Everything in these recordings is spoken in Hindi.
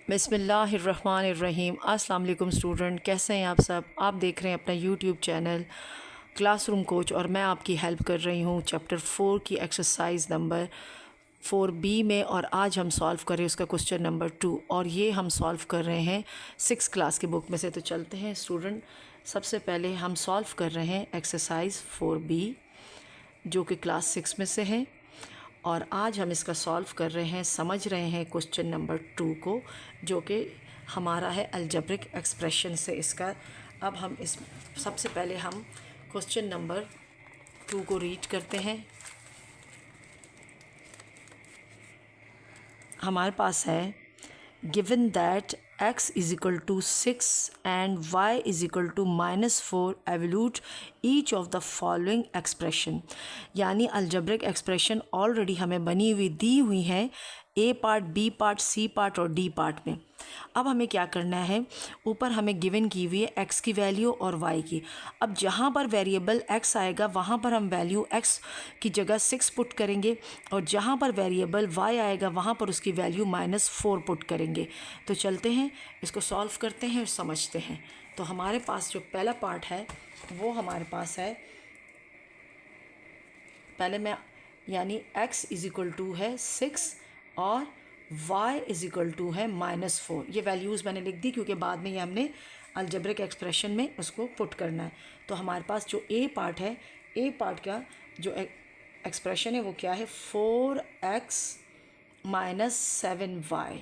बिस्मिल्लाहिर्रहमानिर्रहीम। अस्सलाम वालेकुम स्टूडेंट, कैसे हैं आप सब। आप देख रहे हैं अपना यूट्यूब चैनल क्लासरूम कोच और मैं आपकी हेल्प कर रही हूँ चैप्टर 4 की एक्सरसाइज नंबर 4B में। और आज हम सॉल्व कर रहे हैं उसका क्वेश्चन नंबर 2 और ये हम सॉल्व कर रहे हैं 6 क्लास की बुक में से। तो चलते हैं स्टूडेंट, सबसे पहले हम सॉल्व कर रहे हैं एक्सरसाइज 4B जो कि क्लास 6 में से है। और आज हम इसका सॉल्व कर रहे हैं, समझ रहे हैं क्वेश्चन नंबर 2 को, जो कि हमारा है अलजेब्रिक एक्सप्रेशन से इसका। अब हम इस सबसे पहले हम क्वेश्चन नंबर 2 को रीड करते हैं। हमारे पास है given that x is equal to 6 and y is equal to -4 evaluate each of the following expression. यानी अलजेब्रिक एक्सप्रेशन ऑलरेडी हमें बनी हुई दी हुई है A part, B part, C part और डी पार्ट में। अब हमें क्या करना है, ऊपर हमें गिवन की हुई है x की वैल्यू और y की। अब जहाँ पर वेरिएबल x आएगा वहाँ पर हम वैल्यू x की जगह 6 पुट करेंगे और जहाँ पर वेरिएबल y आएगा वहाँ पर उसकी वैल्यू -4 पुट करेंगे। तो चलते हैं इसको सॉल्व करते हैं और समझते हैं। तो हमारे पास जो पहला पार्ट है वो हमारे पास है, पहले मैं यानी x इज इक्वल टू है 6 और y इज इक्वल टू है -4। ये वैल्यूज़ मैंने लिख दी क्योंकि बाद में ये हमने अलजेब्रिक एक्सप्रेशन में उसको पुट करना है। तो हमारे पास जो ए पार्ट है, ए पार्ट का जो एक्सप्रेशन है वो क्या है, 4x - 7y।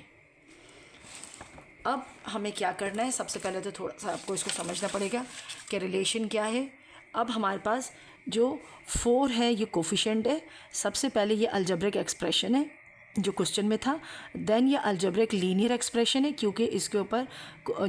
अब हमें क्या करना है, सबसे पहले तो थोड़ा सा आपको इसको समझना पड़ेगा कि रिलेशन क्या है। अब हमारे पास जो 4 है ये कोफिशिएंट है। सबसे पहले ये अलजेब्रिक एक्सप्रेशन है जो क्वेश्चन में था। देन ये अलजेब्रिक लीनियर एक्सप्रेशन है क्योंकि इसके ऊपर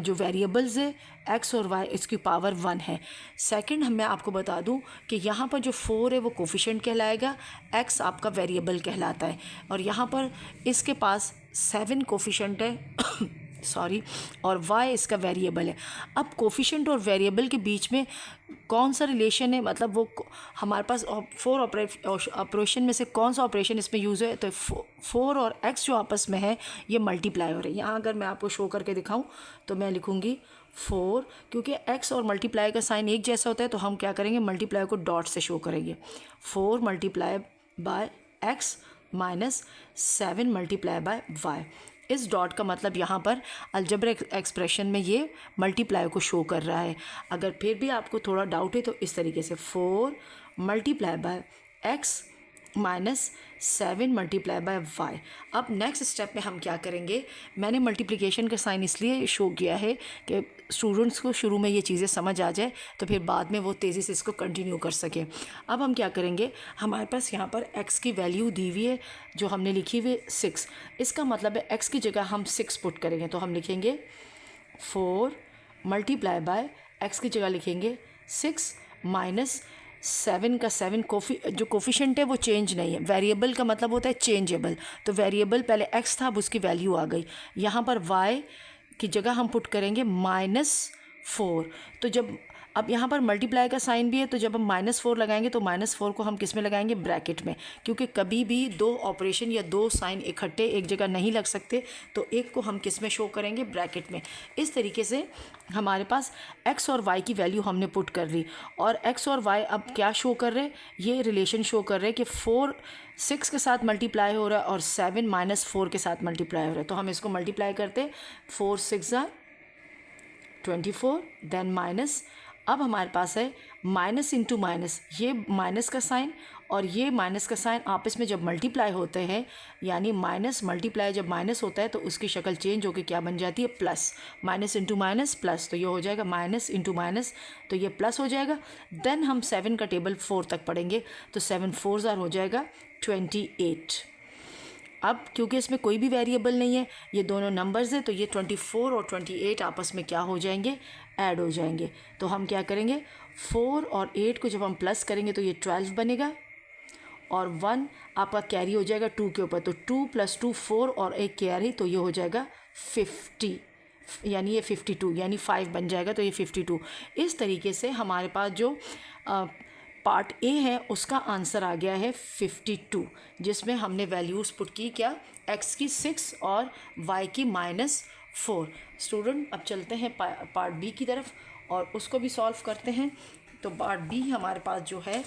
जो वेरिएबल्स है x और y इसकी पावर 1 है। सेकंड मैं आपको बता दूं कि यहाँ पर जो 4 है वो कोफिशिएंट कहलाएगा, x आपका वेरिएबल कहलाता है। और यहाँ पर इसके पास 7 कोफिशिएंट है सॉरी, और y इसका वेरिएबल है। अब कोफिशिएंट और वेरिएबल के बीच में कौन सा रिलेशन है, मतलब वो हमारे पास 4 ऑपरेशन में से कौन सा ऑपरेशन इसमें यूज़ है। तो 4 और x जो आपस में है ये मल्टीप्लाई हो रहे हैं। यहाँ अगर मैं आपको शो करके दिखाऊं तो मैं लिखूँगी 4, क्योंकि x और मल्टीप्लाई का साइन एक जैसा होता है तो हम क्या करेंगे, मल्टीप्लाई को डॉट से शो करेंगे। 4 multiply by x -7 multiply by y। इस डॉट का मतलब यहाँ पर अलजेब्रिक एक्सप्रेशन में ये मल्टीप्लाई को शो कर रहा है। अगर फिर भी आपको थोड़ा डाउट है तो इस तरीके से 4 multiply by x -7 multiply by y। अब नेक्स्ट स्टेप में हम क्या करेंगे, मैंने मल्टीप्लिकेशन का साइन इसलिए शो किया है कि स्टूडेंट्स को शुरू में ये चीज़ें समझ आ जाए तो फिर बाद में वो तेज़ी से इसको कंटिन्यू कर सके। अब हम क्या करेंगे, हमारे पास यहाँ पर x की वैल्यू दी हुई है जो हमने लिखी हुई 6। इसका मतलब है x की जगह हम 6 पुट करेंगे तो हम लिखेंगे 4 मल्टीप्लाई बाय x की जगह लिखेंगे 6 -7 का 7 जो कोफिशिएंट है वो चेंज नहीं है। वेरिएबल का मतलब होता है चेंजेबल, तो वेरिएबल पहले x था अब उसकी वैल्यू आ गई। यहाँ पर y की जगह हम पुट करेंगे -4। तो जब अब यहाँ पर मल्टीप्लाई का साइन भी है तो जब हम -4 लगाएंगे तो -4 को हम किस में लगाएंगे, ब्रैकेट में, क्योंकि कभी भी दो ऑपरेशन या दो साइन इकट्ठे एक जगह नहीं लग सकते। तो एक को हम किस में शो करेंगे, ब्रैकेट में। इस तरीके से हमारे पास x और y की वैल्यू हमने पुट कर ली और x और y अब क्या शो कर रहे हैं, ये रिलेशन शो कर रहे हैं कि 4 6 के साथ मल्टीप्लाई हो रहा है और 7 -4 के साथ मल्टीप्लाई हो रहा है। तो हम इसको मल्टीप्लाई करते, 4 6 24, देन माइनस। अब हमारे पास है माइनस इंटू माइनस, ये माइनस का साइन और ये माइनस का साइन आपस में जब मल्टीप्लाई होते हैं, यानी माइनस मल्टीप्लाई जब माइनस होता है तो उसकी शक्ल चेंज होकर क्या बन जाती है, plus. Minus into minus plus, तो ये हो जाएगा माइनस इंटू माइनस, तो ये प्लस हो जाएगा। देन हम 7 का टेबल 4 तक पढ़ेंगे तो 7 4 हो जाएगा 28। अब क्योंकि इसमें कोई भी वेरिएबल नहीं है, ये दोनों नंबर्स हैं, तो ये 24 और 28 आपस में क्या हो जाएंगे, ऐड हो जाएंगे। तो हम क्या करेंगे, 4 और 8 को जब हम प्लस करेंगे तो ये 12 बनेगा और 1 आपका कैरी हो जाएगा 2 के ऊपर, तो 2 + 2 4 और एक कैरी, तो ये हो जाएगा 50, यानी ये 52, यानी 5 बन जाएगा, तो ये 52। इस तरीके से हमारे पास जो पार्ट ए है उसका आंसर आ गया है 52, जिसमें हमने वैल्यूज़ पुट की क्या, x की 6 और y की 4। स्टूडेंट अब चलते हैं पार्ट बी की तरफ और उसको भी सॉल्व करते हैं। तो पार्ट बी हमारे पास जो है,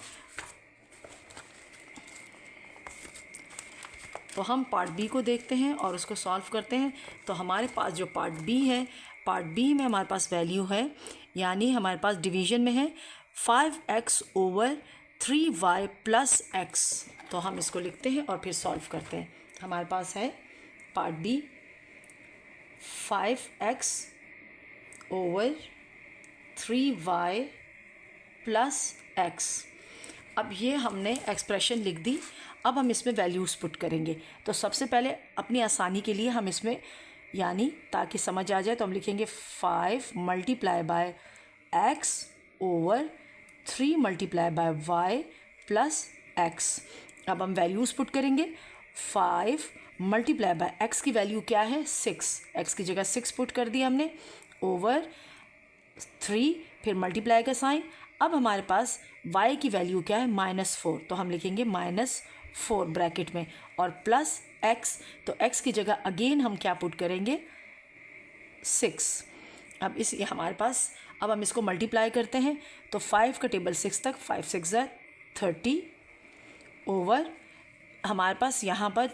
तो हम पार्ट बी को देखते हैं और उसको सॉल्व करते हैं। तो हमारे पास जो पार्ट बी है, पार्ट बी में हमारे पास वैल्यू है, यानी हमारे पास डिवीज़न में है 5x over 3y plus x। तो हम इसको लिखते हैं और फिर सॉल्व करते हैं। हमारे पास है part B 5x over 3y plus x। अब ये हमने एक्सप्रेशन लिख दी। अब हम इसमें वैल्यूज़ पुट करेंगे। तो सबसे पहले अपनी आसानी के लिए हम इसमें, यानी ताकि समझ आ जाए, तो हम लिखेंगे 5 multiply by x over 3 multiply by y plus x। अब हम वैल्यूज़ पुट करेंगे। 5 मल्टीप्लाई बाय x की वैल्यू क्या है 6, x की जगह 6 पुट कर दिया हमने, ओवर 3, फिर मल्टीप्लाई का साइन। अब हमारे पास y की वैल्यू क्या है -4, तो हम लिखेंगे -4 ब्रैकेट में और प्लस x। तो x की जगह अगेन हम क्या पुट करेंगे 6। अब इस हमारे पास, अब हम इसको मल्टीप्लाई करते हैं। तो 5 का टेबल 6 तक, 5 6 30 ओवर, हमारे पास यहाँ पर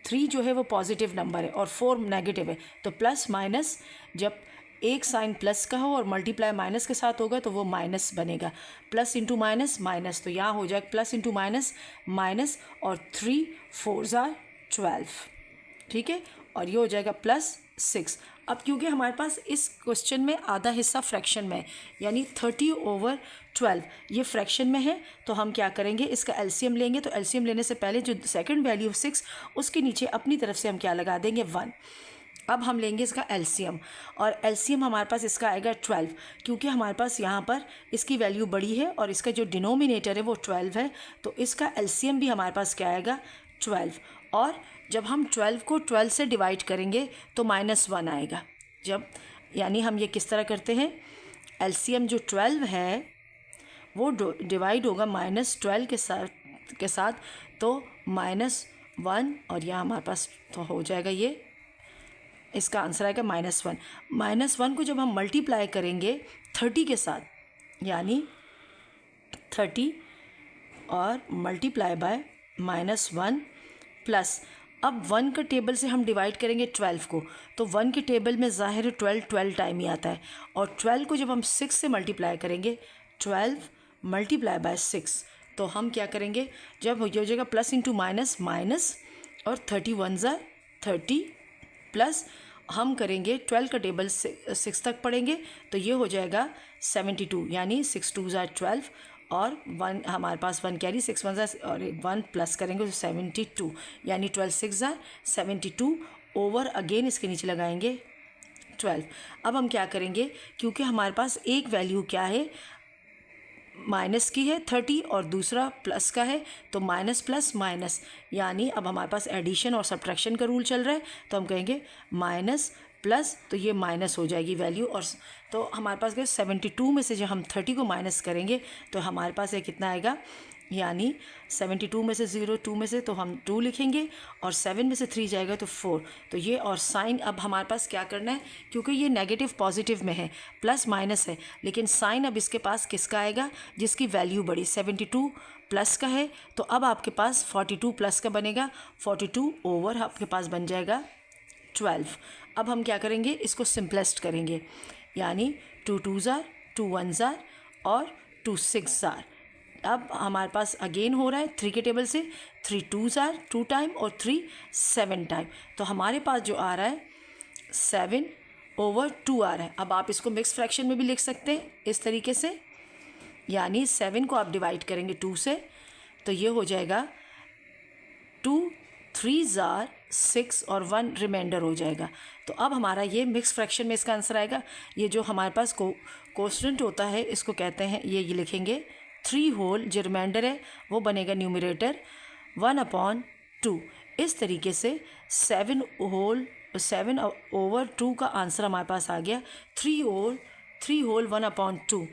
3 जो है वो पॉजिटिव नंबर है और 4 नेगेटिव है। तो प्लस माइनस, जब एक साइन प्लस का हो और मल्टीप्लाई माइनस के साथ होगा तो वो माइनस बनेगा। प्लस इंटू माइनस माइनस, तो यहाँ हो जाएगा प्लस इंटू माइनस माइनस, और 3 4 12, ठीक है, और ये हो जाएगा +6। अब क्योंकि हमारे पास इस क्वेश्चन में आधा हिस्सा फ्रैक्शन में है, यानी 30 ओवर 12 ये फ्रैक्शन में है, तो हम क्या करेंगे, इसका एलसीएम लेंगे। तो एलसीएम लेने से पहले जो सेकंड वैल्यू 6, उसके नीचे अपनी तरफ से हम क्या लगा देंगे 1। अब हम लेंगे इसका एलसीएम, और एलसीएम हमारे पास इसका आएगा 12, क्योंकि हमारे पास यहाँ पर इसकी वैल्यू बड़ी है और इसका जो डिनोमिनेटर है वो 12 है, तो इसका एलसीएम भी हमारे पास क्या आएगा 12। और जब हम 12 को 12 से डिवाइड करेंगे तो -1 आएगा। जब, यानी हम ये किस तरह करते हैं, एलसीएम जो 12 है वो डिवाइड होगा -12 के साथ, तो -1, और यहाँ हमारे पास तो हो जाएगा, ये इसका आंसर आएगा -1। -1 को जब हम मल्टीप्लाई करेंगे 30 के साथ, यानी 30 और मल्टीप्लाई बाय -1 प्लस, अब 1 का टेबल से हम डिवाइड करेंगे 12 को, तो 1 के टेबल में ज़ाहिर 12 टाइम ही आता है, और 12 को जब हम 6 से मल्टीप्लाई करेंगे, 12 मल्टीप्लाई बाय 6, तो हम क्या करेंगे, जब हो जाएगा प्लस इंटू माइनस माइनस, और 31 30 प्लस हम करेंगे 12 का टेबल 6 तक पढ़ेंगे, तो ये हो जाएगा 72, यानी 6 2 12, और 1 हमारे पास 1 कैरी, 6 1 और 1 प्लस करेंगे तो 72, यानी 12 6 72 ओवर, अगेन इसके नीचे लगाएंगे 12। अब हम क्या करेंगे, क्योंकि हमारे पास एक वैल्यू क्या है माइनस की है 30 और दूसरा प्लस का है, तो माइनस प्लस माइनस, यानी अब हमारे पास एडिशन और सब्ट्रैक्शन का रूल चल रहा है, तो हम कहेंगे माइनस प्लस, तो ये माइनस हो जाएगी वैल्यू, और तो हमारे पास गए 72 में से जब हम 30 को माइनस करेंगे तो हमारे पास ये कितना आएगा, यानी 72 में से 0 2 में से तो हम 2 लिखेंगे, और 7 में से 3 जाएगा तो 4। तो ये, और साइन अब हमारे पास क्या करना है, क्योंकि ये नेगेटिव पॉजिटिव में है, प्लस माइनस है, लेकिन साइन अब इसके पास किसका आएगा, जिसकी वैल्यू बड़ी 72 प्लस का है, तो अब आपके पास 42 प्लस का बनेगा, 42 ओवर आपके पास बन जाएगा 12। अब हम क्या करेंगे, इसको सिंपलेस्ट करेंगे, यानी 2 2 2 1 और 2 6। अब हमारे पास अगेन हो रहा है 3 के टेबल से, 3 2 2 टाइम और 3 7 टाइम, तो हमारे पास जो आ रहा है 7 ओवर 2 आ रहा है। अब आप इसको मिक्स फ्रैक्शन में भी लिख सकते हैं इस तरीके से, यानी 7 को आप डिवाइड करेंगे 2 से, तो ये हो जाएगा 2 3 6 और 1 रिमाइंडर हो जाएगा। तो अब हमारा ये मिक्स फ्रैक्शन में इसका आंसर आएगा। ये जो हमारे पास कोएफिशिएंट होता है इसको कहते हैं, ये लिखेंगे 3 होल, जो रिमाइंडर है वो बनेगा न्यूमरेटर 1/2। इस तरीके से 7 ओवर 2 का आंसर हमारे पास आ गया 3 होल 1/2।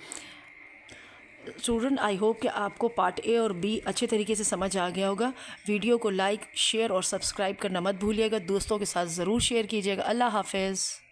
स्टूडेंट, आई होप कि आपको पार्ट ए और बी अच्छे तरीके से समझ आ गया होगा। वीडियो को लाइक शेयर और सब्सक्राइब करना मत भूलिएगा, दोस्तों के साथ ज़रूर शेयर कीजिएगा। अल्लाह हाफ़िज़।